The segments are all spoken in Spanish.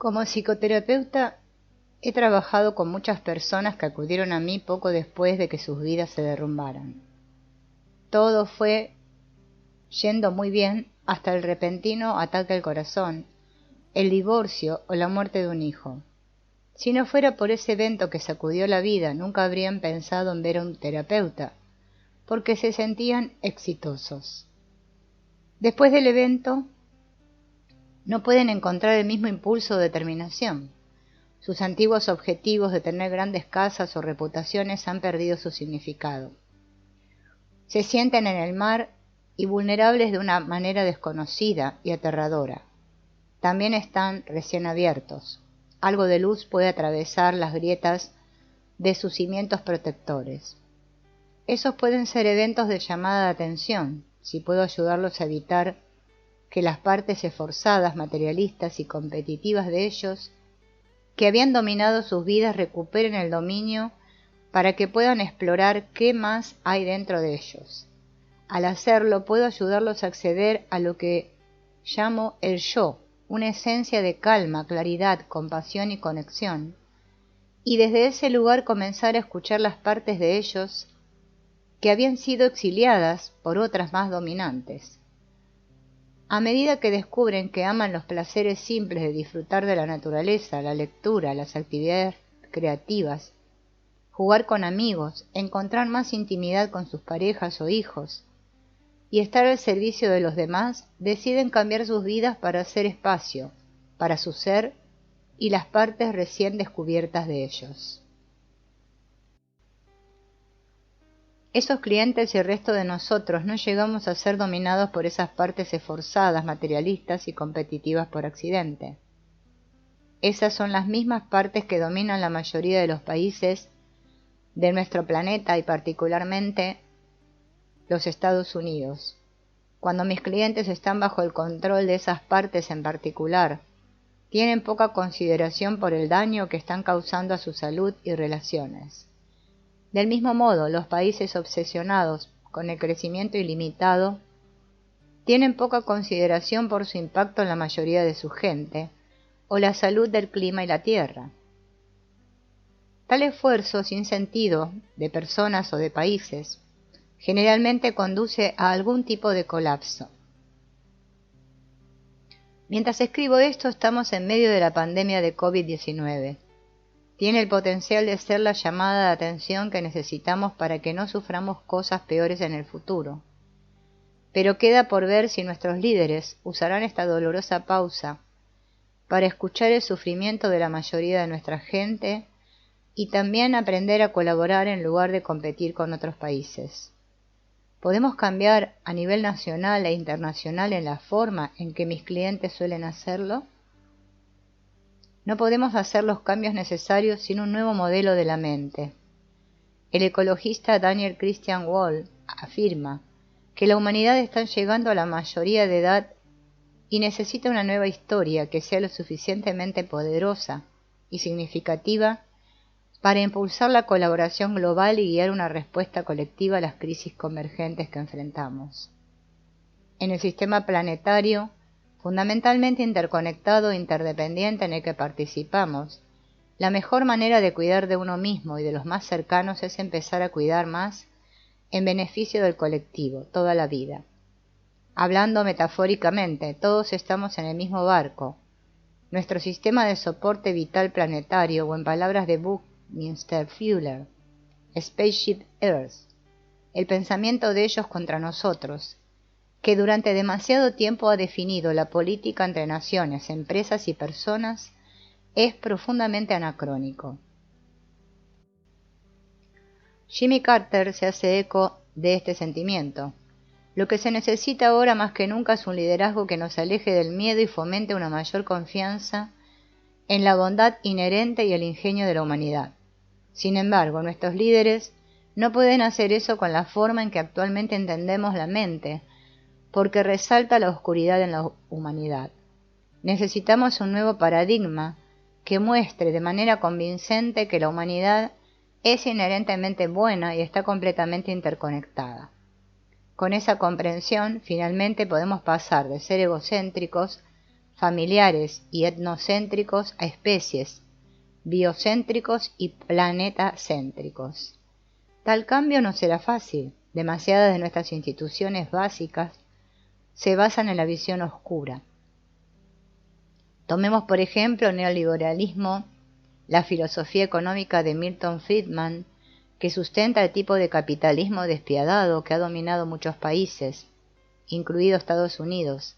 Como psicoterapeuta, he trabajado con muchas personas que acudieron a mí poco después de que sus vidas se derrumbaran. Todo fue yendo muy bien hasta el repentino ataque al corazón, el divorcio o la muerte de un hijo. Si no fuera por ese evento que sacudió la vida, nunca habrían pensado en ver a un terapeuta, porque se sentían exitosos. Después del evento, no pueden encontrar el mismo impulso o determinación. Sus antiguos objetivos de tener grandes casas o reputaciones han perdido su significado. Se sienten en el mar y vulnerables de una manera desconocida y aterradora. También están recién abiertos. Algo de luz puede atravesar las grietas de sus cimientos protectores. Esos pueden ser eventos de llamada de atención, si puedo ayudarlos a evitar que las partes esforzadas, materialistas y competitivas de ellos, que habían dominado sus vidas, recuperen el dominio para que puedan explorar qué más hay dentro de ellos. Al hacerlo, puedo ayudarlos a acceder a lo que llamo el yo, una esencia de calma, claridad, compasión y conexión, y desde ese lugar comenzar a escuchar las partes de ellos que habían sido exiliadas por otras más dominantes. A medida que descubren que aman los placeres simples de disfrutar de la naturaleza, la lectura, las actividades creativas, jugar con amigos, encontrar más intimidad con sus parejas o hijos y estar al servicio de los demás, deciden cambiar sus vidas para hacer espacio para su ser y las partes recién descubiertas de ellos. Esos clientes y el resto de nosotros no llegamos a ser dominados por esas partes esforzadas, materialistas y competitivas por accidente. Esas son las mismas partes que dominan la mayoría de los países de nuestro planeta y particularmente los Estados Unidos. Cuando mis clientes están bajo el control de esas partes en particular, tienen poca consideración por el daño que están causando a su salud y relaciones. Del mismo modo, los países obsesionados con el crecimiento ilimitado tienen poca consideración por su impacto en la mayoría de su gente o la salud del clima y la tierra. Tal esfuerzo sin sentido de personas o de países generalmente conduce a algún tipo de colapso. Mientras escribo esto, estamos en medio de la pandemia de COVID-19. Tiene el potencial de ser la llamada de atención que necesitamos para que no suframos cosas peores en el futuro. Pero queda por ver si nuestros líderes usarán esta dolorosa pausa para escuchar el sufrimiento de la mayoría de nuestra gente y también aprender a colaborar en lugar de competir con otros países. ¿Podemos cambiar a nivel nacional e internacional en la forma en que mis clientes suelen hacerlo? No podemos hacer los cambios necesarios sin un nuevo modelo de la mente. El ecologista Daniel Christian Wall afirma que la humanidad está llegando a la mayoría de edad y necesita una nueva historia que sea lo suficientemente poderosa y significativa para impulsar la colaboración global y guiar una respuesta colectiva a las crisis convergentes que enfrentamos. En el sistema planetario, fundamentalmente interconectado e interdependiente en el que participamos, la mejor manera de cuidar de uno mismo y de los más cercanos es empezar a cuidar más en beneficio del colectivo, toda la vida. Hablando metafóricamente, todos estamos en el mismo barco. Nuestro sistema de soporte vital planetario, o en palabras de Buckminster Fuller, Spaceship Earth, el pensamiento de ellos contra nosotros, que durante demasiado tiempo ha definido la política entre naciones, empresas y personas, es profundamente anacrónico. Jimmy Carter se hace eco de este sentimiento. Lo que se necesita ahora más que nunca es un liderazgo que nos aleje del miedo y fomente una mayor confianza en la bondad inherente y el ingenio de la humanidad. Sin embargo, nuestros líderes no pueden hacer eso con la forma en que actualmente entendemos la mente, porque resalta la oscuridad en la humanidad. Necesitamos un nuevo paradigma que muestre de manera convincente que la humanidad es inherentemente buena y está completamente interconectada. Con esa comprensión, finalmente podemos pasar de ser egocéntricos familiares y etnocéntricos a especies, biocéntricos y planetacéntricos. Tal cambio no será fácil. Demasiadas de nuestras instituciones básicas se basan en la visión oscura. Tomemos por ejemplo el neoliberalismo, la filosofía económica de Milton Friedman, que sustenta el tipo de capitalismo despiadado que ha dominado muchos países, incluido Estados Unidos,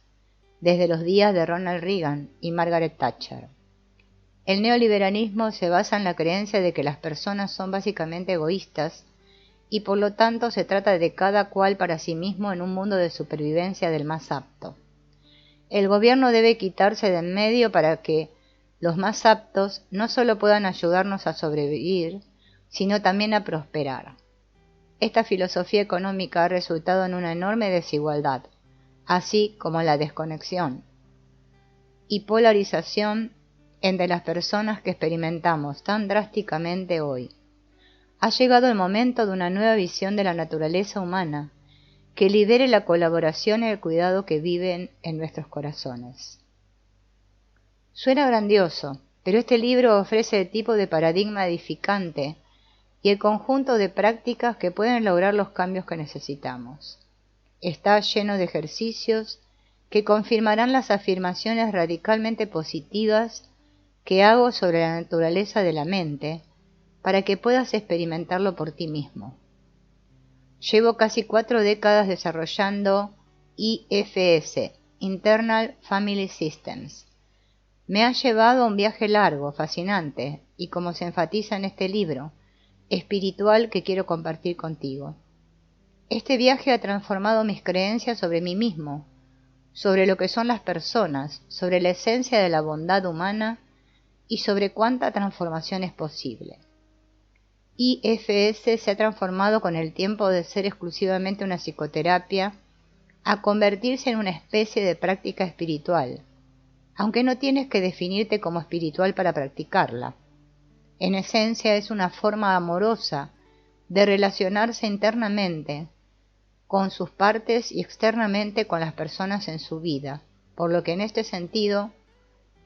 desde los días de Ronald Reagan y Margaret Thatcher. El neoliberalismo se basa en la creencia de que las personas son básicamente egoístas y por lo tanto se trata de cada cual para sí mismo en un mundo de supervivencia del más apto. El gobierno debe quitarse de en medio para que los más aptos no solo puedan ayudarnos a sobrevivir, sino también a prosperar. Esta filosofía económica ha resultado en una enorme desigualdad, así como la desconexión y polarización entre las personas que experimentamos tan drásticamente hoy. Ha llegado el momento de una nueva visión de la naturaleza humana, que lidere la colaboración y el cuidado que viven en nuestros corazones. Suena grandioso, pero este libro ofrece el tipo de paradigma edificante y el conjunto de prácticas que pueden lograr los cambios que necesitamos. Está lleno de ejercicios que confirmarán las afirmaciones radicalmente positivas que hago sobre la naturaleza de la mente, para que puedas experimentarlo por ti mismo. Llevo casi 4 décadas desarrollando IFS, Internal Family Systems. Me ha llevado a un viaje largo, fascinante, y como se enfatiza en este libro, espiritual que quiero compartir contigo. Este viaje ha transformado mis creencias sobre mí mismo, sobre lo que son las personas, sobre la esencia de la bondad humana y sobre cuánta transformación es posible. IFS se ha transformado con el tiempo de ser exclusivamente una psicoterapia a convertirse en una especie de práctica espiritual, aunque no tienes que definirte como espiritual para practicarla. En esencia es una forma amorosa de relacionarse internamente con sus partes y externamente con las personas en su vida, por lo que en este sentido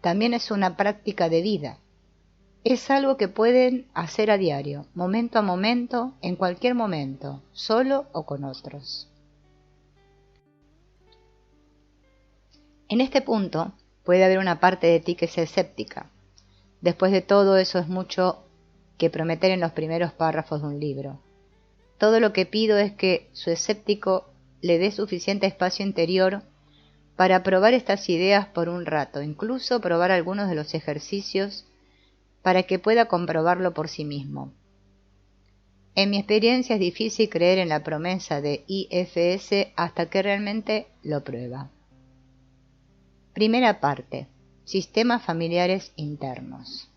también es una práctica de vida. Es algo que pueden hacer a diario, momento a momento, en cualquier momento, solo o con otros. En este punto puede haber una parte de ti que sea escéptica. Después de todo, eso es mucho que prometer en los primeros párrafos de un libro. Todo lo que pido es que su escéptico le dé suficiente espacio interior para probar estas ideas por un rato, incluso probar algunos de los ejercicios para que pueda comprobarlo por sí mismo. En mi experiencia es difícil creer en la promesa de IFS hasta que realmente lo prueba. Primera parte. Sistemas familiares internos.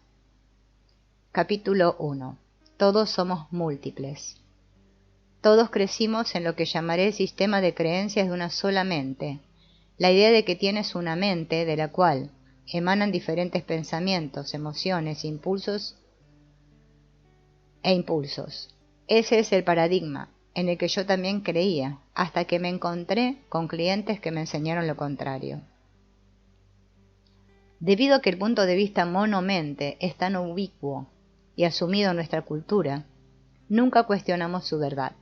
Capítulo 1. Todos somos múltiples. Todos crecimos en lo que llamaré el sistema de creencias de una sola mente, la idea de que tienes una mente de la cual emanan diferentes pensamientos, emociones, impulsos. Ese es el paradigma en el que yo también creía, hasta que me encontré con clientes que me enseñaron lo contrario. Debido a que el punto de vista monomente es tan ubicuo y asumido en nuestra cultura, nunca cuestionamos su verdad.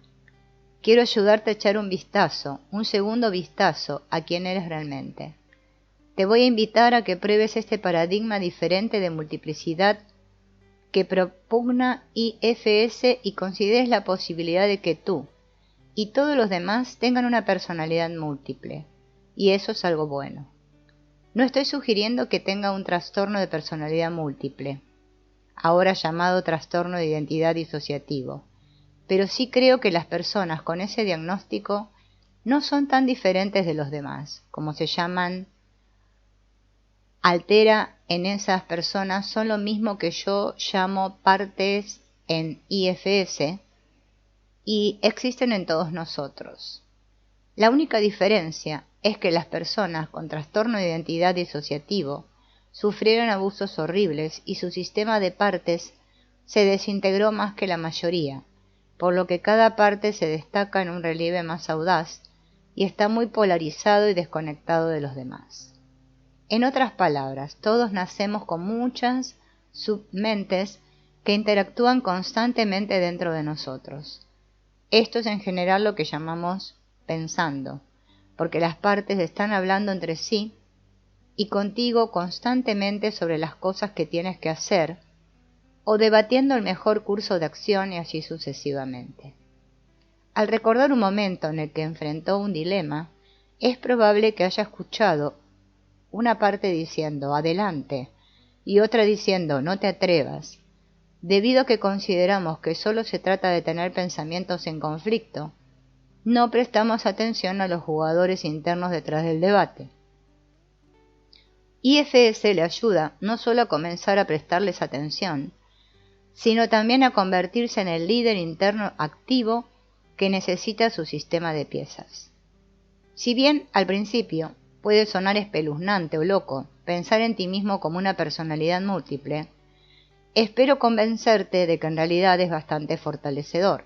Quiero ayudarte a echar un vistazo, un segundo vistazo a quién eres realmente. Te voy a invitar a que pruebes este paradigma diferente de multiplicidad que propugna IFS y consideres la posibilidad de que tú y todos los demás tengan una personalidad múltiple, y eso es algo bueno. No estoy sugiriendo que tenga un trastorno de personalidad múltiple, ahora llamado trastorno de identidad disociativo, pero sí creo que las personas con ese diagnóstico no son tan diferentes de los demás, como se llaman. Altera en esas personas son lo mismo que yo llamo partes en IFS y existen en todos nosotros. La única diferencia es que las personas con trastorno de identidad disociativo sufrieron abusos horribles y su sistema de partes se desintegró más que la mayoría, por lo que cada parte se destaca en un relieve más audaz y está muy polarizado y desconectado de los demás. En otras palabras, todos nacemos con muchas submentes que interactúan constantemente dentro de nosotros. Esto es en general lo que llamamos pensando, porque las partes están hablando entre sí y contigo constantemente sobre las cosas que tienes que hacer, o debatiendo el mejor curso de acción y así sucesivamente. Al recordar un momento en el que enfrentó un dilema, es probable que haya escuchado una parte diciendo «adelante» y otra diciendo «no te atrevas», debido a que consideramos que solo se trata de tener pensamientos en conflicto, no prestamos atención a los jugadores internos detrás del debate. IFS le ayuda no solo a comenzar a prestarles atención, sino también a convertirse en el líder interno activo que necesita su sistema de piezas. Si bien al principio puede sonar espeluznante o loco pensar en ti mismo como una personalidad múltiple, espero convencerte de que en realidad es bastante fortalecedor.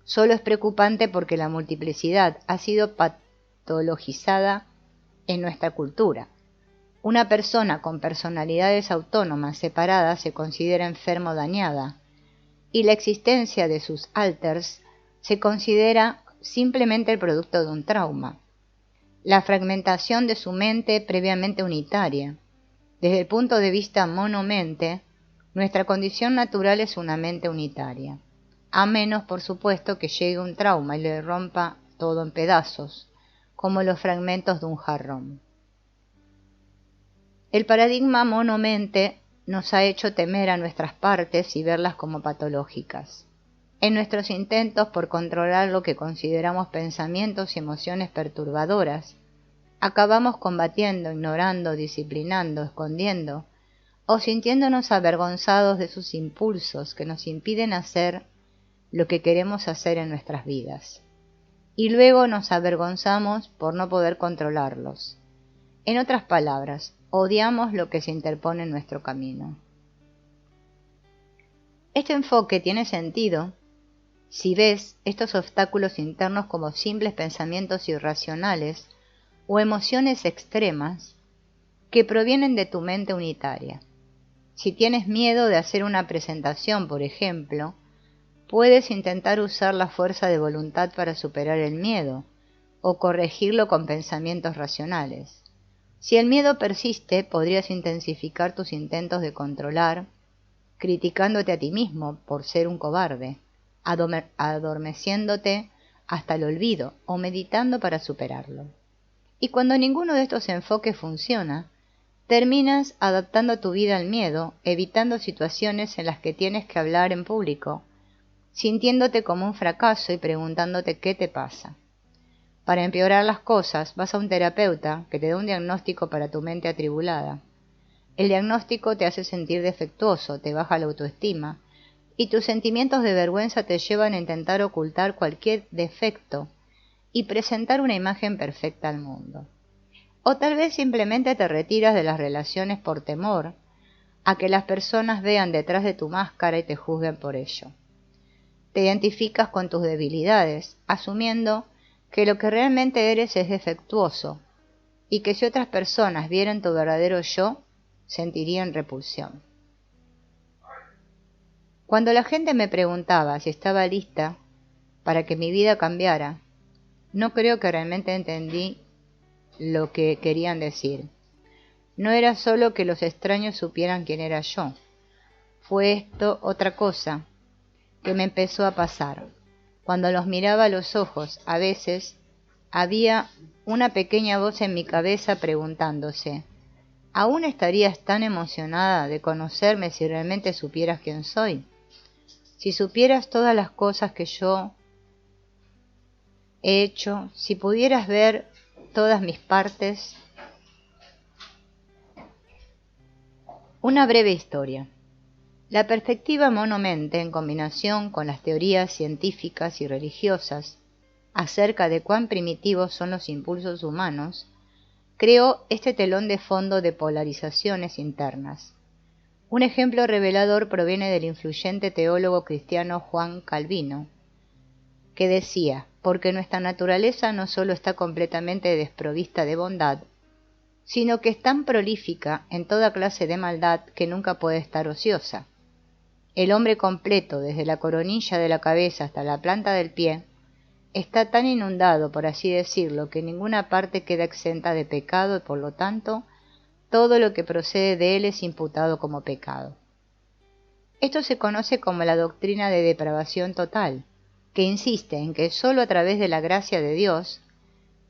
Solo es preocupante porque la multiplicidad ha sido patologizada en nuestra cultura. Una persona con personalidades autónomas separadas se considera enferma o dañada, y la existencia de sus alters se considera simplemente el producto de un trauma. La fragmentación de su mente previamente unitaria. Desde el punto de vista monomente, nuestra condición natural es una mente unitaria, a menos, por supuesto, que llegue un trauma y le rompa todo en pedazos, como los fragmentos de un jarrón. El paradigma monomente nos ha hecho temer a nuestras partes y verlas como patológicas. En nuestros intentos por controlar lo que consideramos pensamientos y emociones perturbadoras, acabamos combatiendo, ignorando, disciplinando, escondiendo, o sintiéndonos avergonzados de sus impulsos que nos impiden hacer lo que queremos hacer en nuestras vidas. Y luego nos avergonzamos por no poder controlarlos. En otras palabras, odiamos lo que se interpone en nuestro camino. Este enfoque tiene sentido si ves estos obstáculos internos como simples pensamientos irracionales o emociones extremas que provienen de tu mente unitaria. Si tienes miedo de hacer una presentación, por ejemplo, puedes intentar usar la fuerza de voluntad para superar el miedo o corregirlo con pensamientos racionales. Si el miedo persiste, podrías intensificar tus intentos de controlar, criticándote a ti mismo por ser un cobarde, adormeciéndote hasta el olvido o meditando para superarlo. Y cuando ninguno de estos enfoques funciona, terminas adaptando tu vida al miedo, evitando situaciones en las que tienes que hablar en público, sintiéndote como un fracaso y preguntándote qué te pasa. Para empeorar las cosas, vas a un terapeuta que te da un diagnóstico para tu mente atribulada. El diagnóstico te hace sentir defectuoso, te baja la autoestima, y tus sentimientos de vergüenza te llevan a intentar ocultar cualquier defecto y presentar una imagen perfecta al mundo. O tal vez simplemente te retiras de las relaciones por temor a que las personas vean detrás de tu máscara y te juzguen por ello. Te identificas con tus debilidades, asumiendo que lo que realmente eres es defectuoso y que si otras personas vieran tu verdadero yo, sentirían repulsión. Cuando la gente me preguntaba si estaba lista para que mi vida cambiara, no creo que realmente entendí lo que querían decir. No era solo que los extraños supieran quién era yo. Fue esto otra cosa que me empezó a pasar. Cuando los miraba a los ojos, a veces había una pequeña voz en mi cabeza preguntándose, ¿aún estarías tan emocionada de conocerme si realmente supieras quién soy? Si supieras todas las cosas que yo he hecho, si pudieras ver todas mis partes. Una breve historia. La perspectiva monomente, en combinación con las teorías científicas y religiosas acerca de cuán primitivos son los impulsos humanos, creó este telón de fondo de polarizaciones internas. Un ejemplo revelador proviene del influyente teólogo cristiano Juan Calvino, que decía, porque nuestra naturaleza no solo está completamente desprovista de bondad, sino que es tan prolífica en toda clase de maldad que nunca puede estar ociosa. El hombre completo, desde la coronilla de la cabeza hasta la planta del pie, está tan inundado, por así decirlo, que ninguna parte queda exenta de pecado y por lo tanto todo lo que procede de él es imputado como pecado. Esto se conoce como la doctrina de depravación total, que insiste en que sólo a través de la gracia de Dios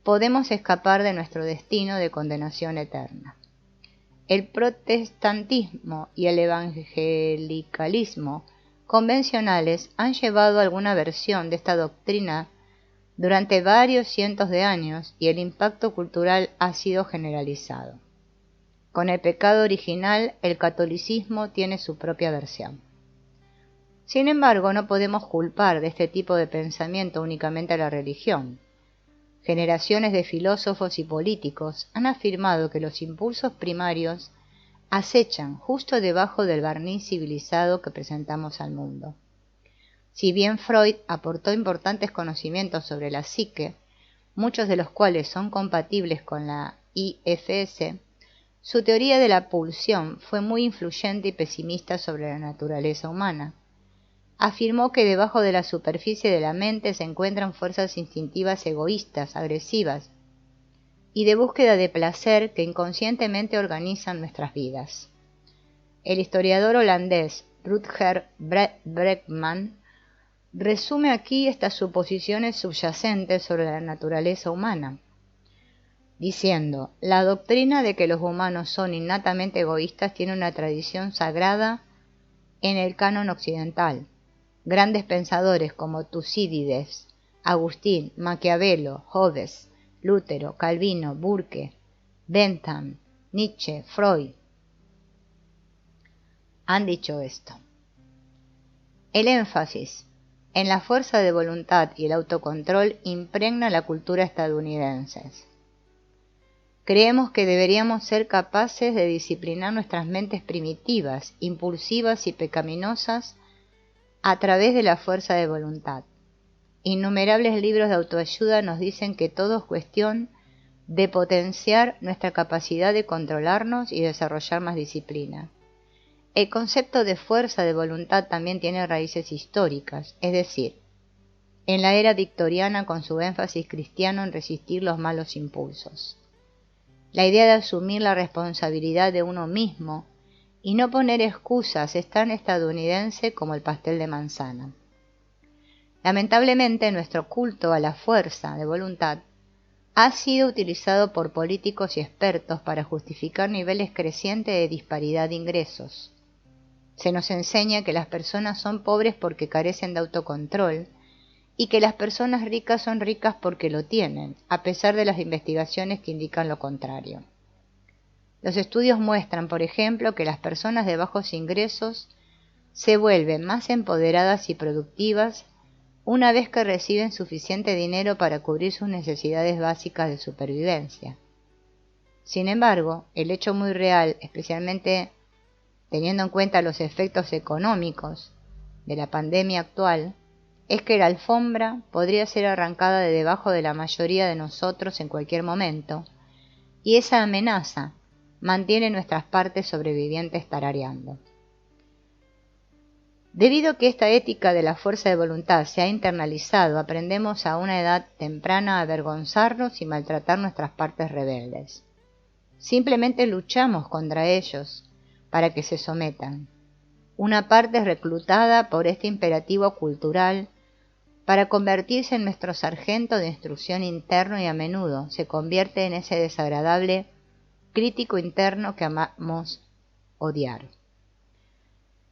podemos escapar de nuestro destino de condenación eterna. El protestantismo y el evangelicalismo convencionales han llevado alguna versión de esta doctrina durante varios cientos de años y el impacto cultural ha sido generalizado. Con el pecado original, el catolicismo tiene su propia versión. Sin embargo, no podemos culpar de este tipo de pensamiento únicamente a la religión. Generaciones de filósofos y políticos han afirmado que los impulsos primarios acechan justo debajo del barniz civilizado que presentamos al mundo. Si bien Freud aportó importantes conocimientos sobre la psique, muchos de los cuales son compatibles con la IFS, su teoría de la pulsión fue muy influyente y pesimista sobre la naturaleza humana. Afirmó que debajo de la superficie de la mente se encuentran fuerzas instintivas egoístas, agresivas y de búsqueda de placer que inconscientemente organizan nuestras vidas. El historiador holandés Rutger Bregman resume aquí estas suposiciones subyacentes sobre la naturaleza humana, diciendo: la doctrina de que los humanos son innatamente egoístas tiene una tradición sagrada en el canon occidental. Grandes pensadores como Tucídides, Agustín, Maquiavelo, Hobbes, Lutero, Calvino, Burke, Bentham, Nietzsche, Freud han dicho esto. El énfasis en la fuerza de voluntad y el autocontrol impregna la cultura estadounidense. Creemos que deberíamos ser capaces de disciplinar nuestras mentes primitivas, impulsivas y pecaminosas a través de la fuerza de voluntad. Innumerables libros de autoayuda nos dicen que todo es cuestión de potenciar nuestra capacidad de controlarnos y desarrollar más disciplina. El concepto de fuerza de voluntad también tiene raíces históricas, es decir, en la era victoriana con su énfasis cristiano en resistir los malos impulsos. La idea de asumir la responsabilidad de uno mismo y no poner excusas es tan estadounidense como el pastel de manzana. Lamentablemente, nuestro culto a la fuerza de voluntad ha sido utilizado por políticos y expertos para justificar niveles crecientes de disparidad de ingresos. Se nos enseña que las personas son pobres porque carecen de autocontrol y que las personas ricas son ricas porque lo tienen, a pesar de las investigaciones que indican lo contrario. Los estudios muestran, por ejemplo, que las personas de bajos ingresos se vuelven más empoderadas y productivas una vez que reciben suficiente dinero para cubrir sus necesidades básicas de supervivencia. Sin embargo, el hecho muy real, especialmente teniendo en cuenta los efectos económicos de la pandemia actual, es que la alfombra podría ser arrancada de debajo de la mayoría de nosotros en cualquier momento, y esa amenaza mantiene nuestras partes sobrevivientes tarareando. Debido a que esta ética de la fuerza de voluntad se ha internalizado, aprendemos a una edad temprana a avergonzarnos y maltratar nuestras partes rebeldes. Simplemente luchamos contra ellos para que se sometan. Una parte es reclutada por este imperativo cultural para convertirse en nuestro sargento de instrucción interno y a menudo se convierte en ese desagradable crítico interno que amamos odiar.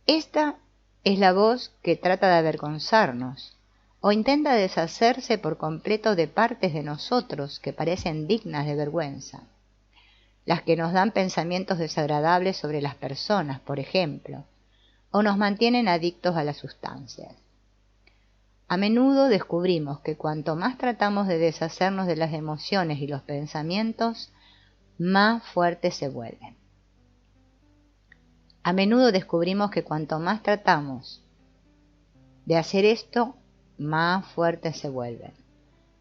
Esta es la voz que trata de avergonzarnos o intenta deshacerse por completo de partes de nosotros que parecen dignas de vergüenza. Las que nos dan pensamientos desagradables sobre las personas, por ejemplo, o nos mantienen adictos a las sustancias. A menudo descubrimos que cuanto más tratamos de deshacernos de las emociones y los pensamientos, más fuertes se vuelven. A menudo descubrimos que cuanto más tratamos de hacer esto, más fuertes se vuelven.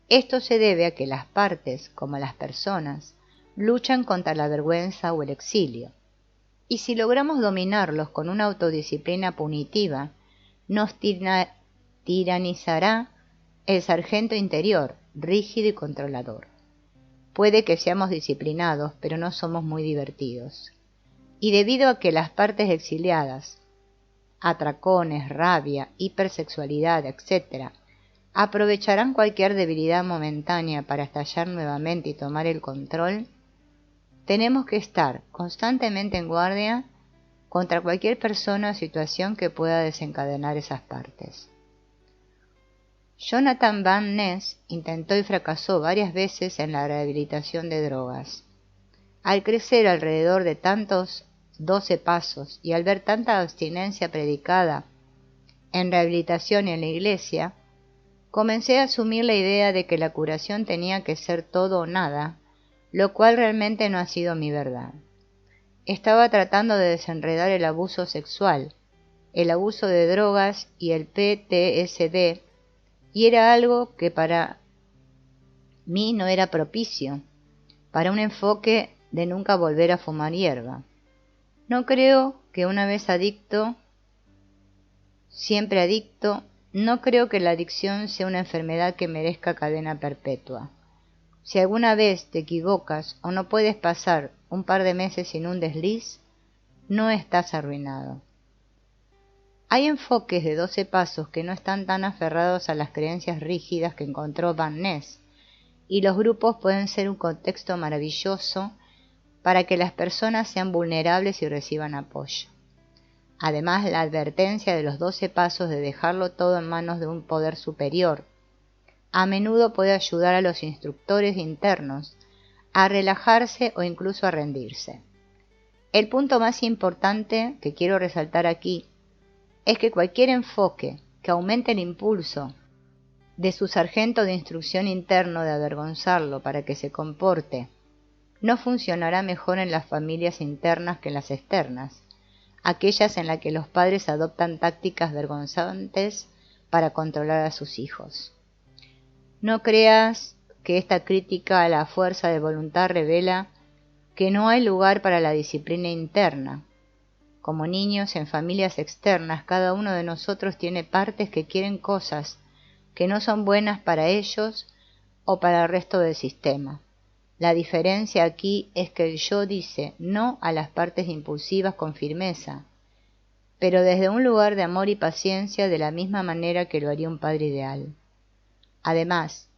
Esto se debe a que las partes, como las personas, luchan contra la vergüenza o el exilio. Y si logramos dominarlos con una autodisciplina punitiva, nos tiranizará el sargento interior, rígido y controlador. Puede que seamos disciplinados, pero no somos muy divertidos. Y debido a que las partes exiliadas, atracones, rabia, hipersexualidad, etc., aprovecharán cualquier debilidad momentánea para estallar nuevamente y tomar el control, tenemos que estar constantemente en guardia contra cualquier persona o situación que pueda desencadenar esas partes. Jonathan Van Ness intentó y fracasó varias veces en la rehabilitación de drogas. Al crecer alrededor de tantos 12 pasos y al ver tanta abstinencia predicada en rehabilitación y en la iglesia, comencé a asumir la idea de que la curación tenía que ser todo o nada, lo cual realmente no ha sido mi verdad. Estaba tratando de desenredar el abuso sexual, el abuso de drogas y el PTSD, y era algo que para mí no era propicio, para un enfoque de nunca volver a fumar hierba. No creo que una vez adicto, siempre adicto, no creo que la adicción sea una enfermedad que merezca cadena perpetua. Si alguna vez te equivocas o no puedes pasar un par de meses sin un desliz, no estás arruinado. Hay enfoques de 12 pasos que no están tan aferrados a las creencias rígidas que encontró Van Ness, y los grupos pueden ser un contexto maravilloso para que las personas sean vulnerables y reciban apoyo. Además, la advertencia de los 12 pasos de dejarlo todo en manos de un poder superior a menudo puede ayudar a los instructores internos a relajarse o incluso a rendirse. El punto más importante que quiero resaltar aquí es que cualquier enfoque que aumente el impulso de su sargento de instrucción interno de avergonzarlo para que se comporte no funcionará mejor en las familias internas que en las externas, aquellas en las que los padres adoptan tácticas vergonzantes para controlar a sus hijos. No creas que esta crítica a la fuerza de voluntad revela que no hay lugar para la disciplina interna. Como niños en familias externas, cada uno de nosotros tiene partes que quieren cosas que no son buenas para ellos o para el resto del sistema. La diferencia aquí es que el yo dice no a las partes impulsivas con firmeza, pero desde un lugar de amor y paciencia de la misma manera que lo haría un padre ideal. Además,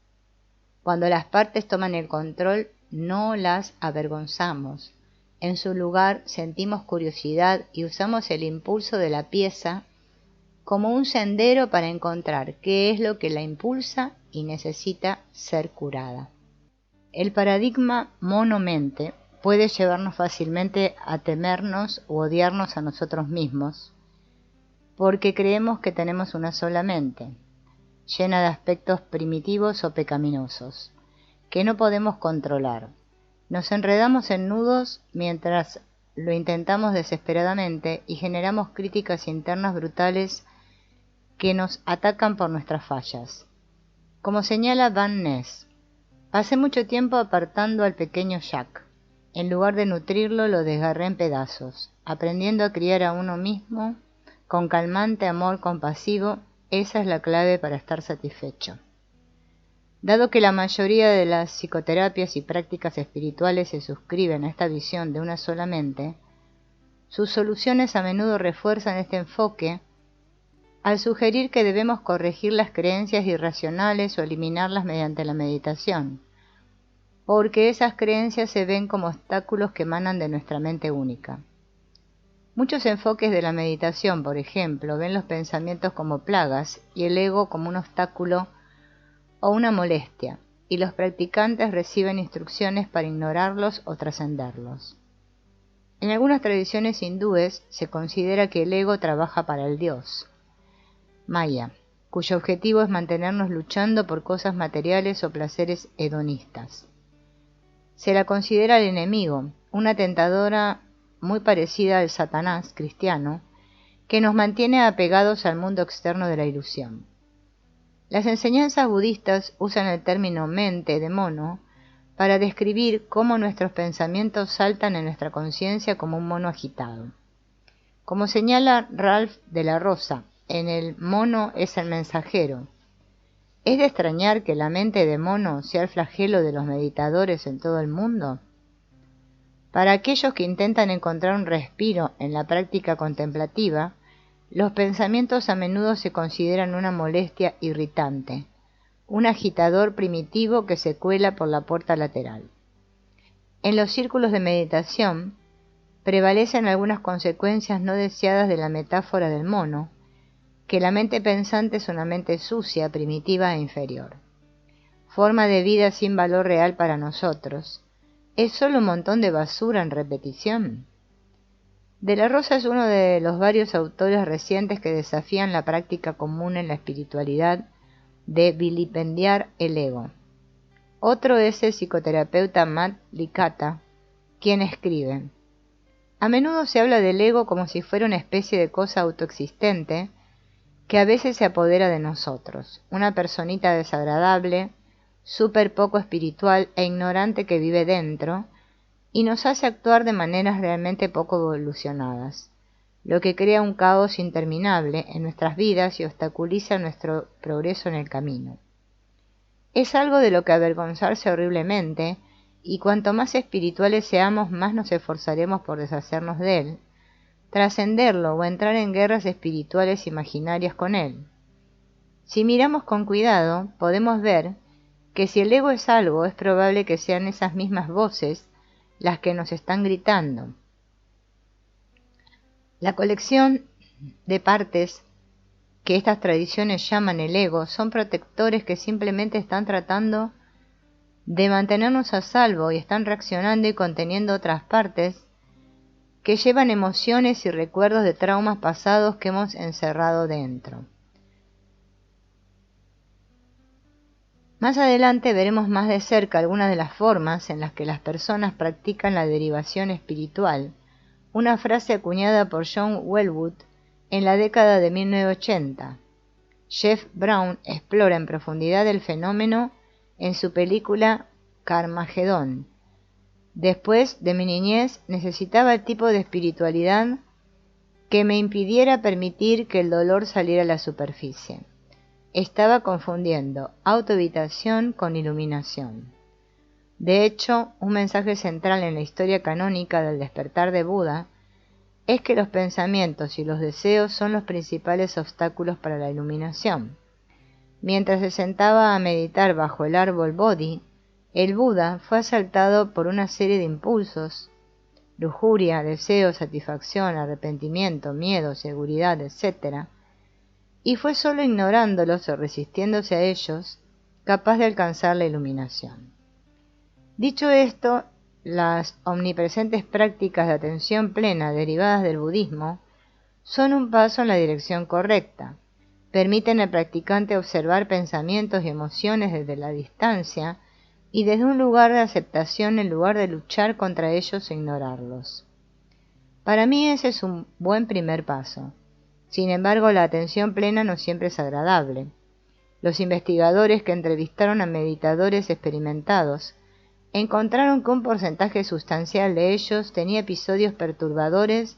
cuando las partes toman el control, no las avergonzamos. En su lugar, sentimos curiosidad y usamos el impulso de la pieza como un sendero para encontrar qué es lo que la impulsa y necesita ser curada. El paradigma mono-mente puede llevarnos fácilmente a temernos u odiarnos a nosotros mismos, porque creemos que tenemos una sola mente, llena de aspectos primitivos o pecaminosos, que no podemos controlar. Nos enredamos en nudos mientras lo intentamos desesperadamente y generamos críticas internas brutales que nos atacan por nuestras fallas. Como señala Van Ness, pasé mucho tiempo apartando al pequeño Jack. En lugar de nutrirlo, lo desgarré en pedazos, aprendiendo a criar a uno mismo con calmante amor compasivo. Esa es la clave para estar satisfecho. Dado que la mayoría de las psicoterapias y prácticas espirituales se suscriben a esta visión de una sola mente, sus soluciones a menudo refuerzan este enfoque al sugerir que debemos corregir las creencias irracionales o eliminarlas mediante la meditación, porque esas creencias se ven como obstáculos que emanan de nuestra mente única. Muchos enfoques de la meditación, por ejemplo, ven los pensamientos como plagas y el ego como un obstáculo o una molestia, y los practicantes reciben instrucciones para ignorarlos o trascenderlos. En algunas tradiciones hindúes se considera que el ego trabaja para el dios, Maya, cuyo objetivo es mantenernos luchando por cosas materiales o placeres hedonistas. Se la considera el enemigo, una tentadora muy parecida al Satanás cristiano, que nos mantiene apegados al mundo externo de la ilusión. Las enseñanzas budistas usan el término mente de mono para describir cómo nuestros pensamientos saltan en nuestra conciencia como un mono agitado. Como señala Ralph de la Rosa, en El mono es el mensajero. ¿Es de extrañar que la mente de mono sea el flagelo de los meditadores en todo el mundo? Para aquellos que intentan encontrar un respiro en la práctica contemplativa, los pensamientos a menudo se consideran una molestia irritante, un agitador primitivo que se cuela por la puerta lateral. En los círculos de meditación, prevalecen algunas consecuencias no deseadas de la metáfora del mono, que la mente pensante es una mente sucia, primitiva e inferior. Forma de vida sin valor real para nosotros. ¿Es solo un montón de basura en repetición? De la Rosa es uno de los varios autores recientes que desafían la práctica común en la espiritualidad de vilipendiar el ego. Otro es el psicoterapeuta Matt Licata, quien escribe: a menudo se habla del ego como si fuera una especie de cosa autoexistente que a veces se apodera de nosotros, una personita desagradable, súper poco espiritual e ignorante que vive dentro y nos hace actuar de maneras realmente poco evolucionadas, lo que crea un caos interminable en nuestras vidas y obstaculiza nuestro progreso en el camino. Es algo de lo que avergonzarse horriblemente, y cuanto más espirituales seamos, más nos esforzaremos por deshacernos de él, trascenderlo o entrar en guerras espirituales imaginarias con él. Si miramos con cuidado, podemos ver que si el ego es algo, es probable que sean esas mismas voces las que nos están gritando. La colección de partes que estas tradiciones llaman el ego son protectores que simplemente están tratando de mantenernos a salvo y están reaccionando y conteniendo otras partes que llevan emociones y recuerdos de traumas pasados que hemos encerrado dentro. Más adelante veremos más de cerca algunas de las formas en las que las personas practican la derivación espiritual, una frase acuñada por John Welwood en la década de 1980. Jeff Brown explora en profundidad el fenómeno en su película Carmageddon. Después de mi niñez necesitaba el tipo de espiritualidad que me impidiera permitir que el dolor saliera a la superficie. Estaba confundiendo autoevitación con iluminación. De hecho, un mensaje central en la historia canónica del despertar de Buda es que los pensamientos y los deseos son los principales obstáculos para la iluminación. Mientras se sentaba a meditar bajo el árbol Bodhi, el Buda fue asaltado por una serie de impulsos: lujuria, deseo, satisfacción, arrepentimiento, miedo, seguridad, etc., y fue solo ignorándolos o resistiéndose a ellos capaz de alcanzar la iluminación. Dicho esto, las omnipresentes prácticas de atención plena derivadas del budismo son un paso en la dirección correcta. Permiten al practicante observar pensamientos y emociones desde la distancia y desde un lugar de aceptación en lugar de luchar contra ellos e ignorarlos. Para mí ese es un buen primer paso. Sin embargo, la atención plena no siempre es agradable. Los investigadores que entrevistaron a meditadores experimentados encontraron que un porcentaje sustancial de ellos tenía episodios perturbadores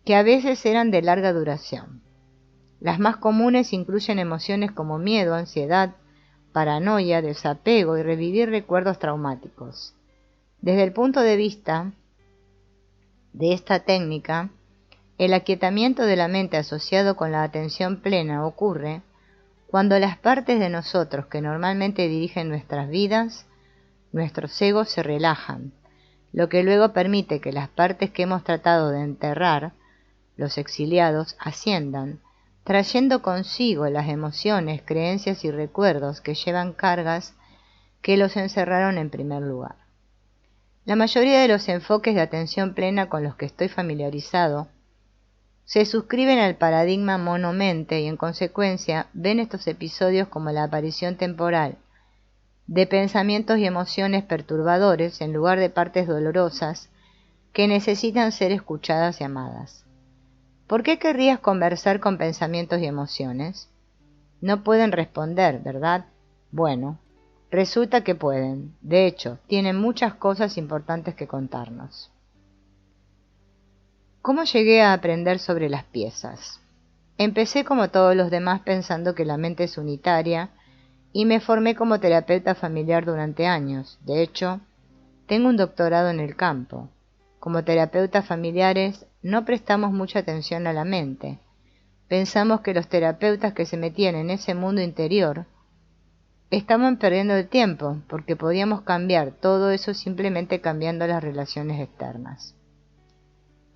que a veces eran de larga duración. Las más comunes incluyen emociones como miedo, ansiedad, paranoia, desapego y revivir recuerdos traumáticos. Desde el punto de vista de esta técnica, el aquietamiento de la mente asociado con la atención plena ocurre cuando las partes de nosotros que normalmente dirigen nuestras vidas, nuestros egos, se relajan, lo que luego permite que las partes que hemos tratado de enterrar, los exiliados, asciendan, trayendo consigo las emociones, creencias y recuerdos que llevan cargas que los encerraron en primer lugar. La mayoría de los enfoques de atención plena con los que estoy familiarizado se suscriben al paradigma mono-mente y en consecuencia ven estos episodios como la aparición temporal de pensamientos y emociones perturbadores en lugar de partes dolorosas que necesitan ser escuchadas y amadas. ¿Por qué querrías conversar con pensamientos y emociones? No pueden responder, ¿verdad? Bueno, Resulta que pueden. De hecho, tienen muchas cosas importantes que contarnos. ¿Cómo llegué a aprender sobre las piezas? Empecé como todos los demás pensando que la mente es unitaria y me formé como terapeuta familiar durante años. De hecho, tengo un doctorado en el campo. Como terapeutas familiares no prestamos mucha atención a la mente. Pensamos que los terapeutas que se metían en ese mundo interior estaban perdiendo el tiempo porque podíamos cambiar todo eso simplemente cambiando las relaciones externas.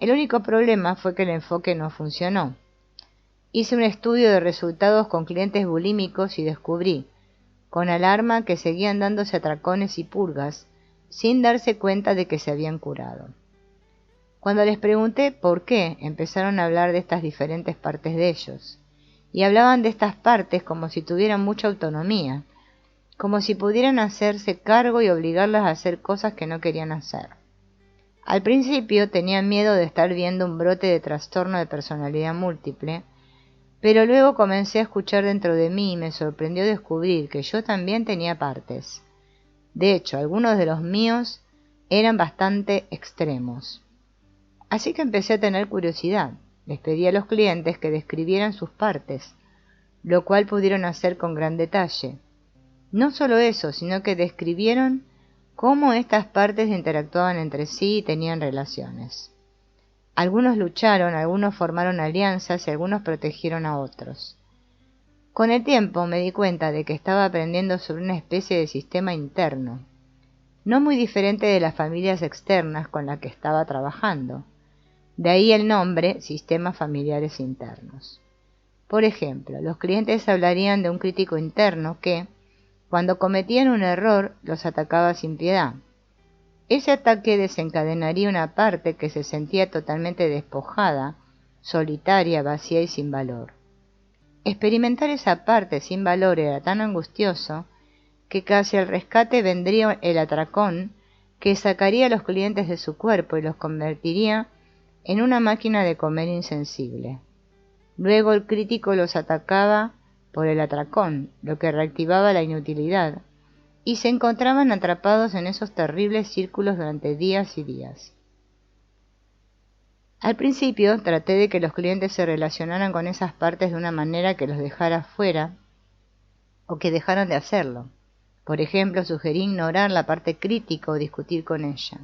El único problema fue que el enfoque no funcionó. Hice un estudio de resultados con clientes bulímicos y descubrí, con alarma, que seguían dándose atracones y purgas sin darse cuenta de que se habían curado. Cuando les pregunté por qué, empezaron a hablar de estas diferentes partes de ellos, y hablaban de estas partes como si tuvieran mucha autonomía, como si pudieran hacerse cargo y obligarlas a hacer cosas que no querían hacer. Al principio tenían miedo de estar viendo un brote de trastorno de personalidad múltiple, pero luego comencé a escuchar dentro de mí y me sorprendió descubrir que yo también tenía partes. De hecho, algunos de los míos eran bastante extremos. Así que empecé a tener curiosidad. Les pedí a los clientes que describieran sus partes, lo cual pudieron hacer con gran detalle. No solo eso, sino que describieron cómo estas partes interactuaban entre sí y tenían relaciones. Algunos lucharon, algunos formaron alianzas y algunos protegieron a otros. Con el tiempo me di cuenta de que estaba aprendiendo sobre una especie de sistema interno, no muy diferente de las familias externas con las que estaba trabajando. De ahí el nombre, sistemas familiares internos. Por ejemplo, los clientes hablarían de un crítico interno que, cuando cometían un error, los atacaba sin piedad. Ese ataque desencadenaría una parte que se sentía totalmente despojada, solitaria, vacía y sin valor. Experimentar esa parte sin valor era tan angustioso que casi al rescate vendría el atracón que sacaría a los clientes de su cuerpo y los convertiría en una máquina de comer insensible. Luego el crítico los atacaba por el atracón, lo que reactivaba la inutilidad, y se encontraban atrapados en esos terribles círculos durante días y días. Al principio traté de que los clientes se relacionaran con esas partes de una manera que los dejara fuera o que dejaran de hacerlo. Por ejemplo, sugerí ignorar la parte crítica o discutir con ella.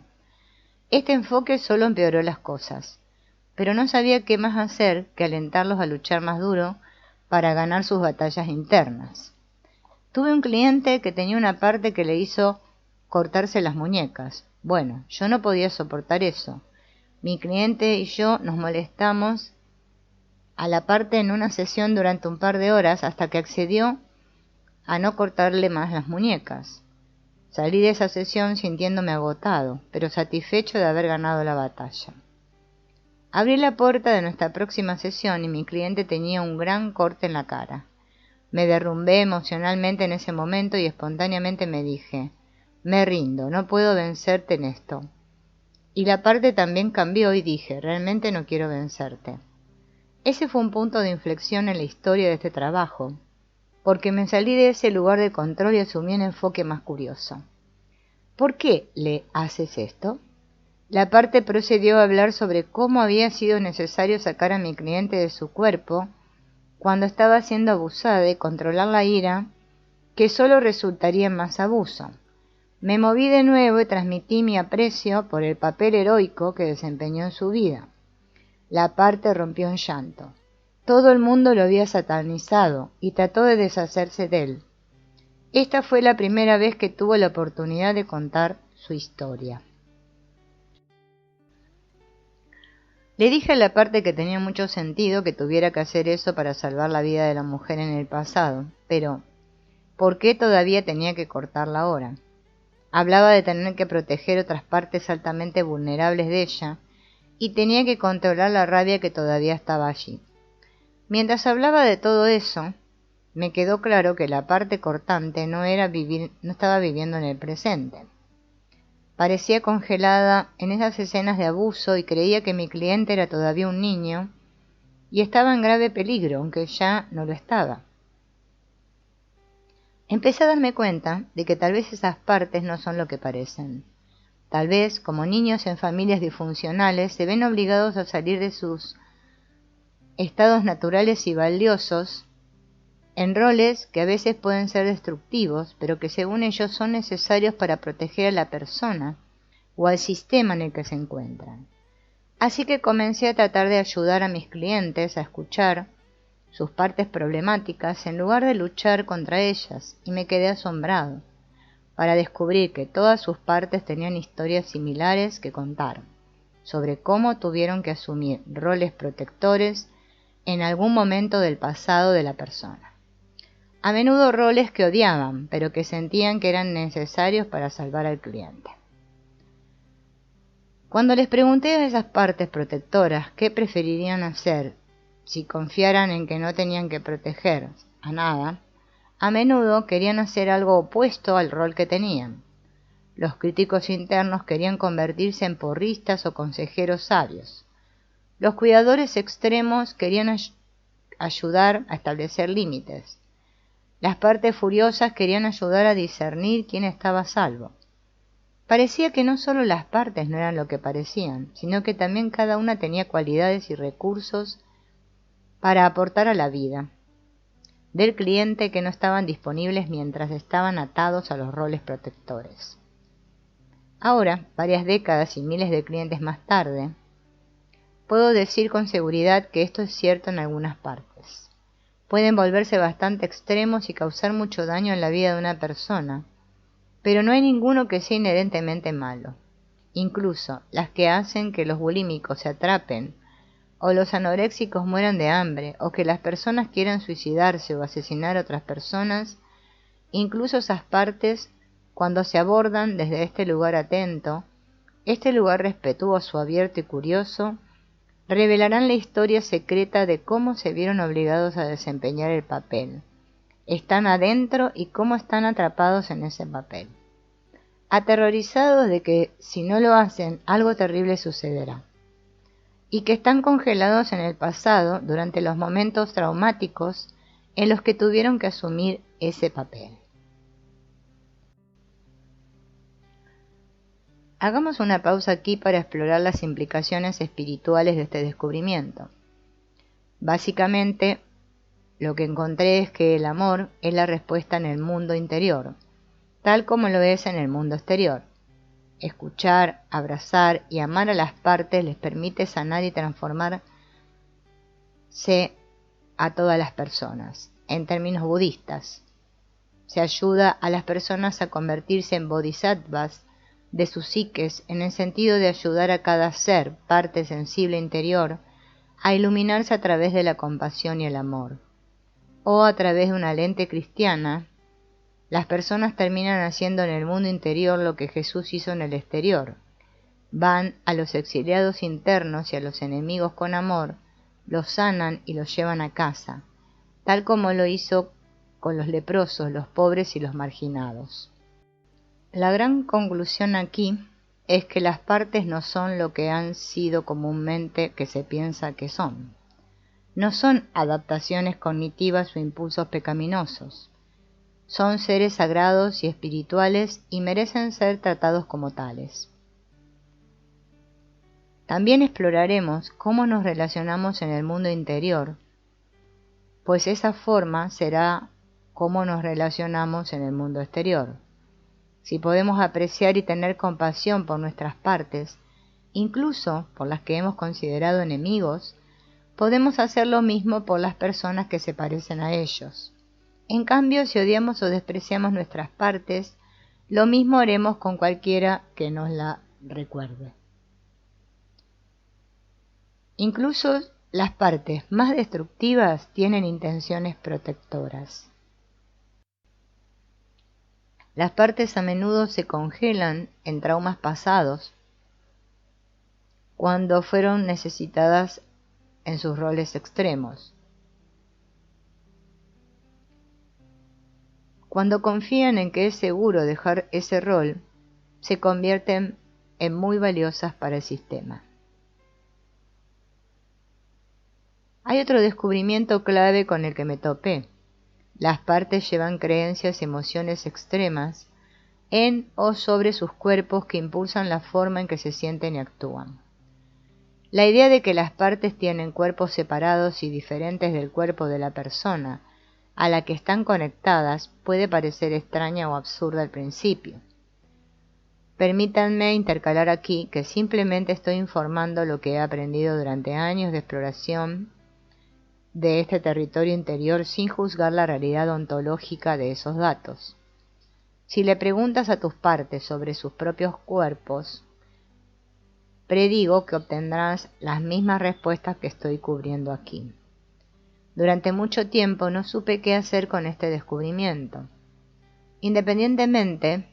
Este enfoque solo empeoró las cosas, pero no sabía qué más hacer que alentarlos a luchar más duro para ganar sus batallas internas. Tuve un cliente que tenía una parte que le hizo cortarse las muñecas. Bueno, yo no podía soportar eso. Mi cliente y yo nos molestamos a la parte en una sesión durante un par de horas hasta que accedió a no cortarle más las muñecas. Salí de esa sesión sintiéndome agotado, pero satisfecho de haber ganado la batalla. Abrí la puerta de nuestra próxima sesión y mi cliente tenía un gran corte en la cara. Me derrumbé emocionalmente en ese momento y espontáneamente me dije, me rindo, no puedo vencerte en esto. Y la parte también cambió y dije, realmente no quiero vencerte. Ese fue un punto de inflexión en la historia de este trabajo, porque me salí de ese lugar de control y asumí un enfoque más curioso. ¿Por qué le haces esto? La parte procedió a hablar sobre cómo había sido necesario sacar a mi cliente de su cuerpo cuando estaba siendo abusada y controlar la ira, que solo resultaría en más abuso. Me moví de nuevo y transmití mi aprecio por el papel heroico que desempeñó en su vida. La parte rompió en llanto. Todo el mundo lo había satanizado y trató de deshacerse de él. Esta fue la primera vez que tuvo la oportunidad de contar su historia. Le dije a la parte que tenía mucho sentido que tuviera que hacer eso para salvar la vida de la mujer en el pasado, pero ¿por qué todavía tenía que cortarla ahora? Hablaba de tener que proteger otras partes altamente vulnerables de ella y tenía que controlar la rabia que todavía estaba allí. Mientras hablaba de todo eso, me quedó claro que la parte cortante no estaba viviendo en el presente. Parecía congelada en esas escenas de abuso y creía que mi cliente era todavía un niño y estaba en grave peligro, aunque ya no lo estaba. Empecé a darme cuenta de que tal vez esas partes no son lo que parecen. Tal vez, como niños en familias disfuncionales, se ven obligados a salir de sus estados naturales y valiosos en roles que a veces pueden ser destructivos, pero que según ellos son necesarios para proteger a la persona o al sistema en el que se encuentran. Así que comencé a tratar de ayudar a mis clientes a escuchar sus partes problemáticas en lugar de luchar contra ellas, y me quedé asombrado para descubrir que todas sus partes tenían historias similares que contar sobre cómo tuvieron que asumir roles protectores en algún momento del pasado de la persona. A menudo roles que odiaban, pero que sentían que eran necesarios para salvar al cliente. Cuando les pregunté a esas partes protectoras qué preferirían hacer si confiaran en que no tenían que proteger a nada, a menudo querían hacer algo opuesto al rol que tenían. Los críticos internos querían convertirse en porristas o consejeros sabios. Los cuidadores extremos querían ayudar a establecer límites. Las partes furiosas querían ayudar a discernir quién estaba a salvo. Parecía que no solo las partes no eran lo que parecían, sino que también cada una tenía cualidades y recursos para aportar a la vida del cliente que no estaban disponibles mientras estaban atados a los roles protectores. Ahora, varias décadas y miles de clientes más tarde, puedo decir con seguridad que esto es cierto en algunas partes. Pueden volverse bastante extremos y causar mucho daño en la vida de una persona, pero no hay ninguno que sea inherentemente malo. Incluso las que hacen que los bulímicos se atrapen, o los anoréxicos mueran de hambre, o que las personas quieran suicidarse o asesinar a otras personas, incluso esas partes, cuando se abordan desde este lugar atento, este lugar respetuoso, abierto y curioso, revelarán la historia secreta de cómo se vieron obligados a desempeñar el papel. Están adentro y cómo están atrapados en ese papel, aterrorizados de que si no lo hacen algo terrible sucederá, y que están congelados en el pasado durante los momentos traumáticos en los que tuvieron que asumir ese papel. Hagamos una pausa aquí para explorar las implicaciones espirituales de este descubrimiento. Básicamente, lo que encontré es que el amor es la respuesta en el mundo interior, tal como lo es en el mundo exterior. Escuchar, abrazar y amar a las partes les permite sanar y transformarse a todas las personas. En términos budistas, se ayuda a las personas a convertirse en bodhisattvas de sus psiques, en el sentido de ayudar a cada ser, parte sensible interior, a iluminarse a través de la compasión y el amor. O a través de una lente cristiana, las personas terminan haciendo en el mundo interior lo que Jesús hizo en el exterior. Van a los exiliados internos y a los enemigos con amor, los sanan y los llevan a casa, tal como lo hizo con los leprosos, los pobres y los marginados. La gran conclusión aquí es que las partes no son lo que han sido comúnmente que se piensa que son. No son adaptaciones cognitivas o impulsos pecaminosos. Son seres sagrados y espirituales y merecen ser tratados como tales. También exploraremos cómo nos relacionamos en el mundo interior, pues esa forma será cómo nos relacionamos en el mundo exterior. Si podemos apreciar y tener compasión por nuestras partes, incluso por las que hemos considerado enemigos, podemos hacer lo mismo por las personas que se parecen a ellos. En cambio, si odiamos o despreciamos nuestras partes, lo mismo haremos con cualquiera que nos la recuerde. Incluso las partes más destructivas tienen intenciones protectoras. Las partes a menudo se congelan en traumas pasados cuando fueron necesitadas en sus roles extremos. Cuando confían en que es seguro dejar ese rol, se convierten en muy valiosas para el sistema. Hay otro descubrimiento clave con el que me topé. las partes llevan creencias y emociones extremas en o sobre sus cuerpos que impulsan la forma en que se sienten y actúan. La idea de que las partes tienen cuerpos separados y diferentes del cuerpo de la persona a la que están conectadas puede parecer extraña o absurda al principio. Permítanme intercalar aquí que simplemente estoy informando lo que he aprendido durante años de exploración de este territorio interior sin juzgar la realidad ontológica de esos datos. Si le preguntas a tus partes sobre sus propios cuerpos, predigo que obtendrás las mismas respuestas que estoy cubriendo aquí. Durante mucho tiempo no supe qué hacer con este descubrimiento. Independientemente,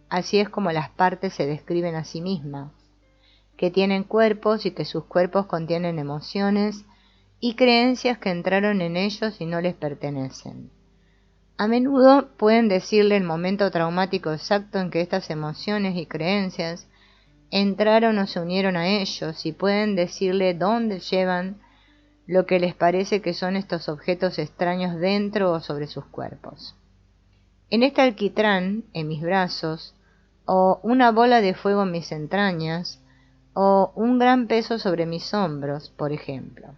así es como las partes se describen a sí mismas, que tienen cuerpos y que sus cuerpos contienen emociones y creencias que entraron en ellos y no les pertenecen. A menudo pueden decirle el momento traumático exacto en que estas emociones y creencias entraron o se unieron a ellos y pueden decirle dónde llevan lo que les parece que son estos objetos extraños dentro o sobre sus cuerpos. En este alquitrán, en mis brazos, o una bola de fuego en mis entrañas, o un gran peso sobre mis hombros, por ejemplo.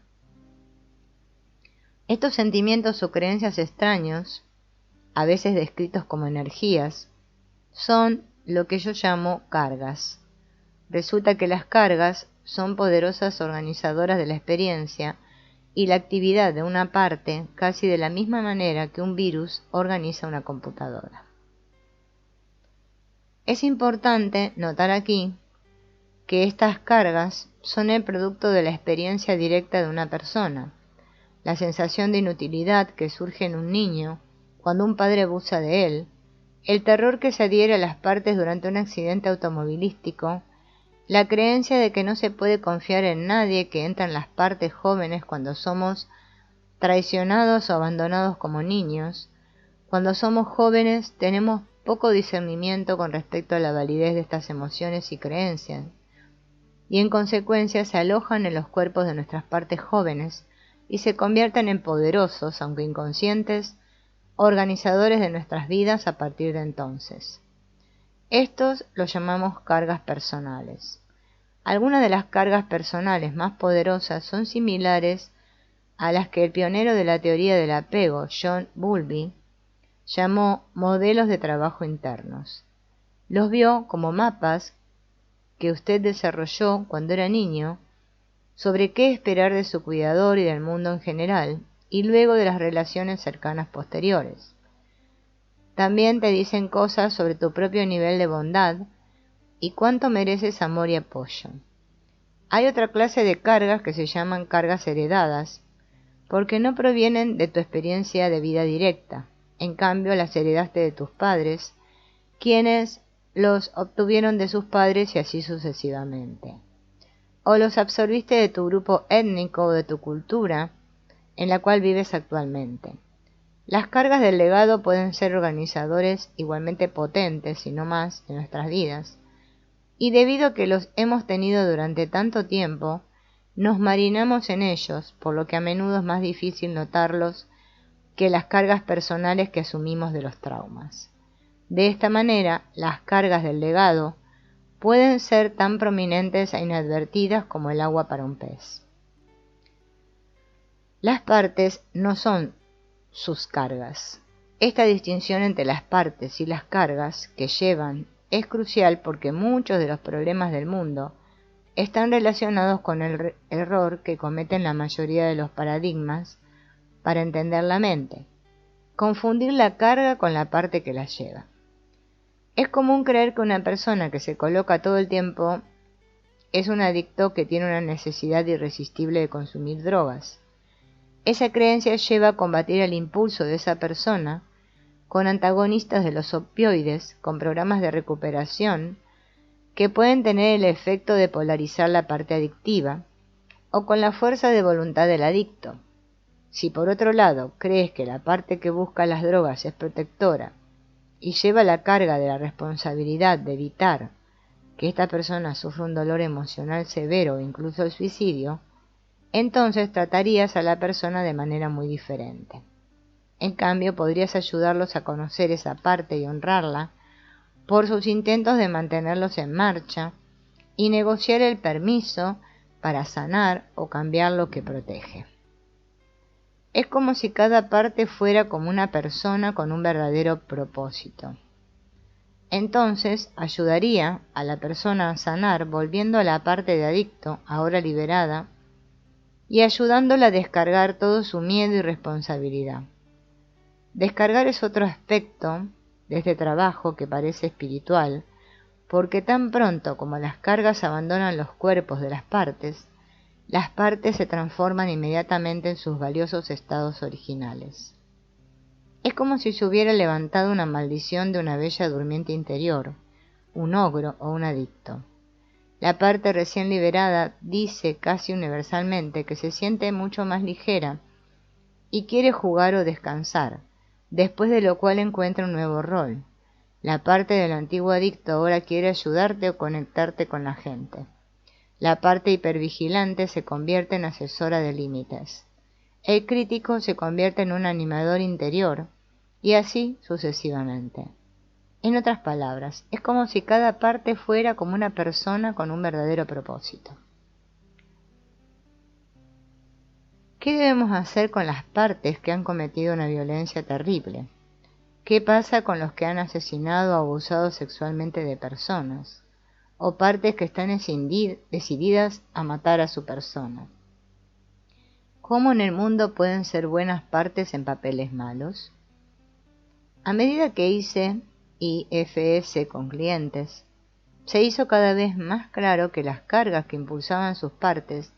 Estos sentimientos o creencias extraños, a veces descritos como energías, son lo que yo llamo cargas. Resulta que las cargas son poderosas organizadoras de la experiencia y la actividad de una parte casi de la misma manera que un virus organiza una computadora. Es importante notar aquí que estas cargas son el producto de la experiencia directa de una persona, la sensación de inutilidad que surge en un niño cuando un padre abusa de él, el terror que se adhiere a las partes durante un accidente automovilístico, la creencia de que no se puede confiar en nadie que entra en las partes jóvenes cuando somos traicionados o abandonados como niños. Cuando somos jóvenes tenemos poco discernimiento con respecto a la validez de estas emociones y creencias, y en consecuencia se alojan en los cuerpos de nuestras partes jóvenes y se convierten en poderosos, aunque inconscientes, organizadores de nuestras vidas a partir de entonces. Estos los llamamos cargas personales. Algunas de las cargas personales más poderosas son similares a las que el pionero de la teoría del apego, John Bowlby, llamó modelos de trabajo internos. Los vio como mapas que usted desarrolló cuando era niño sobre qué esperar de su cuidador y del mundo en general, y luego de las relaciones cercanas posteriores. También te dicen cosas sobre tu propio nivel de bondad y cuánto mereces amor y apoyo. Hay otra clase de cargas que se llaman cargas heredadas, porque no provienen de tu experiencia de vida directa. En cambio, las heredaste de tus padres, quienes los obtuvieron de sus padres y así sucesivamente. O los absorbiste de tu grupo étnico o de tu cultura, en la cual vives actualmente. Las cargas del legado pueden ser organizadores igualmente potentes, si no más, en nuestras vidas, y debido a que los hemos tenido durante tanto tiempo, nos marinamos en ellos, por lo que a menudo es más difícil notarlos que las cargas personales que asumimos de los traumas. De esta manera, las cargas del legado pueden ser tan prominentes e inadvertidas como el agua para un pez. Las partes no son sus cargas. Esta distinción entre las partes y las cargas que llevan es crucial porque muchos de los problemas del mundo están relacionados con el error que cometen la mayoría de los paradigmas para entender la mente: confundir la carga con la parte que la lleva. Es común creer que una persona que se coloca todo el tiempo es un adicto que tiene una necesidad irresistible de consumir drogas. Esa creencia lleva a combatir el impulso de esa persona con antagonistas de los opioides, con programas de recuperación que pueden tener el efecto de polarizar la parte adictiva, o con la fuerza de voluntad del adicto. Si por otro lado crees que la parte que busca las drogas es protectora y lleva la carga de la responsabilidad de evitar que esta persona sufra un dolor emocional severo o incluso el suicidio, entonces tratarías a la persona de manera muy diferente. En cambio, podrías ayudarlos a conocer esa parte y honrarla por sus intentos de mantenerlos en marcha y negociar el permiso para sanar o cambiar lo que protege. Es como si cada parte fuera como una persona con un verdadero propósito. Entonces ayudaría a la persona a sanar volviendo a la parte de adicto, ahora liberada, y ayudándola a descargar todo su miedo y responsabilidad. Descargar es otro aspecto de este trabajo que parece espiritual, porque tan pronto como las cargas abandonan los cuerpos de las partes se transforman inmediatamente en sus valiosos estados originales. Es como si se hubiera levantado una maldición de una bella durmiente interior, un ogro o un adicto. La parte recién liberada dice casi universalmente que se siente mucho más ligera y quiere jugar o descansar, después de lo cual encuentra un nuevo rol. La parte del antiguo adicto ahora quiere ayudarte o conectarte con la gente. La parte hipervigilante se convierte en asesora de límites. El crítico se convierte en un animador interior, y así sucesivamente. En otras palabras, es como si cada parte fuera como una persona con un verdadero propósito. ¿Qué debemos hacer con las partes que han cometido una violencia terrible? ¿Qué pasa con los que han asesinado o abusado sexualmente de personas? O partes que están decididas a matar a su persona. ¿Cómo en el mundo pueden ser buenas partes en papeles malos? A medida que hice IFS con clientes, se hizo cada vez más claro que las cargas que impulsaban sus partes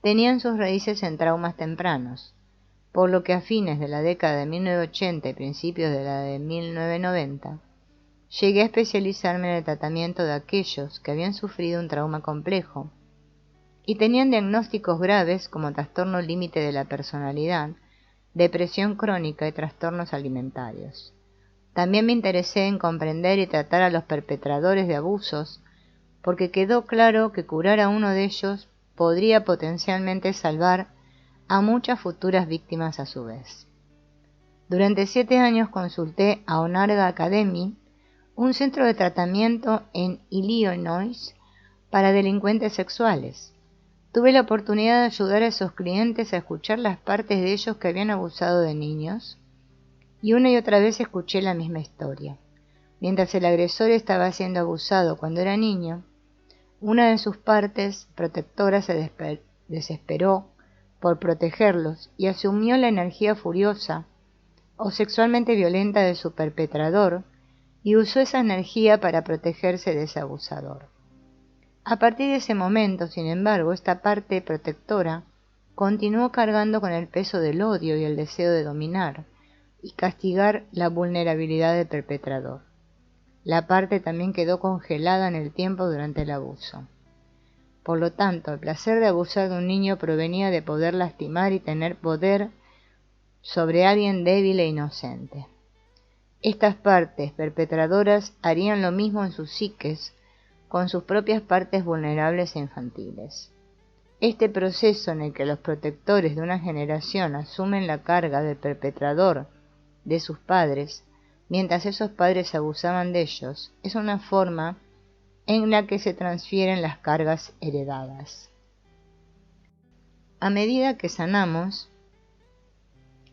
tenían sus raíces en traumas tempranos, por lo que a fines de la década de 1980 y principios de la de 1990, llegué a especializarme en el tratamiento de aquellos que habían sufrido un trauma complejo y tenían diagnósticos graves como trastorno límite de la personalidad, depresión crónica y trastornos alimentarios. También me interesé en comprender y tratar a los perpetradores de abusos, porque quedó claro que curar a uno de ellos podría potencialmente salvar a muchas futuras víctimas a su vez. Durante 7 años consulté a Onarga Academy, un centro de tratamiento en Illinois para delincuentes sexuales. Tuve la oportunidad de ayudar a esos clientes a escuchar las partes de ellos que habían abusado de niños, y una y otra vez escuché la misma historia. Mientras el agresor estaba siendo abusado cuando era niño, una de sus partes protectoras se desesperó por protegerlos y asumió la energía furiosa o sexualmente violenta de su perpetrador y usó esa energía para protegerse de ese abusador. A partir de ese momento, sin embargo, esta parte protectora continuó cargando con el peso del odio y el deseo de dominar y castigar la vulnerabilidad del perpetrador. La parte también quedó congelada en el tiempo durante el abuso. Por lo tanto, el placer de abusar de un niño provenía de poder lastimar y tener poder sobre alguien débil e inocente. Estas partes perpetradoras harían lo mismo en sus psiques con sus propias partes vulnerables e infantiles. Este proceso en el que los protectores de una generación asumen la carga del perpetrador de sus padres, mientras esos padres abusaban de ellos, es una forma en la que se transfieren las cargas heredadas. A medida que sanamos,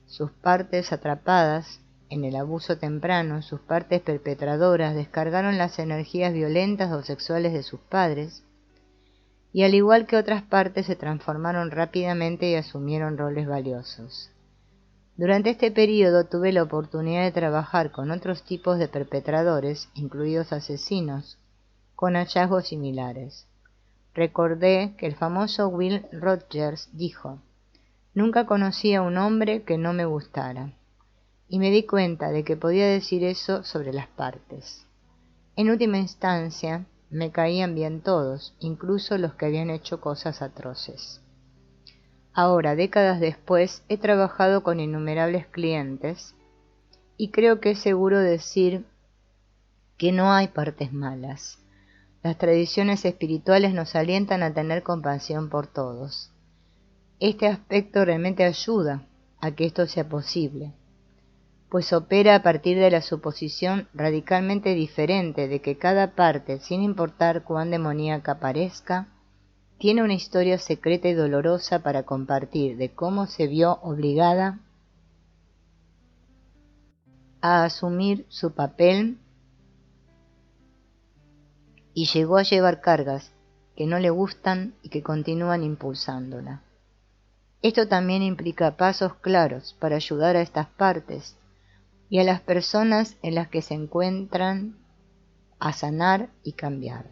sus partes atrapadas en el abuso temprano, sus partes perpetradoras descargaron las energías violentas o sexuales de sus padres, y al igual que otras partes se transformaron rápidamente y asumieron roles valiosos. Durante este período tuve la oportunidad de trabajar con otros tipos de perpetradores, incluidos asesinos, con hallazgos similares. Recordé que el famoso Will Rogers dijo: «Nunca conocí a un hombre que no me gustara», y me di cuenta de que podía decir eso sobre las partes. En última instancia, me caían bien todos, incluso los que habían hecho cosas atroces. Ahora, décadas después, he trabajado con innumerables clientes y creo que es seguro decir que no hay partes malas. Las tradiciones espirituales nos alientan a tener compasión por todos. Este aspecto realmente ayuda a que esto sea posible. pues opera a partir de la suposición radicalmente diferente de que cada parte, sin importar cuán demoníaca parezca, tiene una historia secreta y dolorosa para compartir de cómo se vio obligada a asumir su papel y llegó a llevar cargas que no le gustan y que continúan impulsándola. Esto también implica pasos claros para ayudar a estas partes y a las personas en las que se encuentran a sanar y cambiar.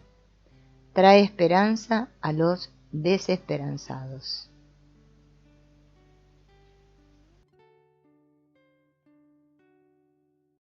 Trae esperanza a los desesperanzados.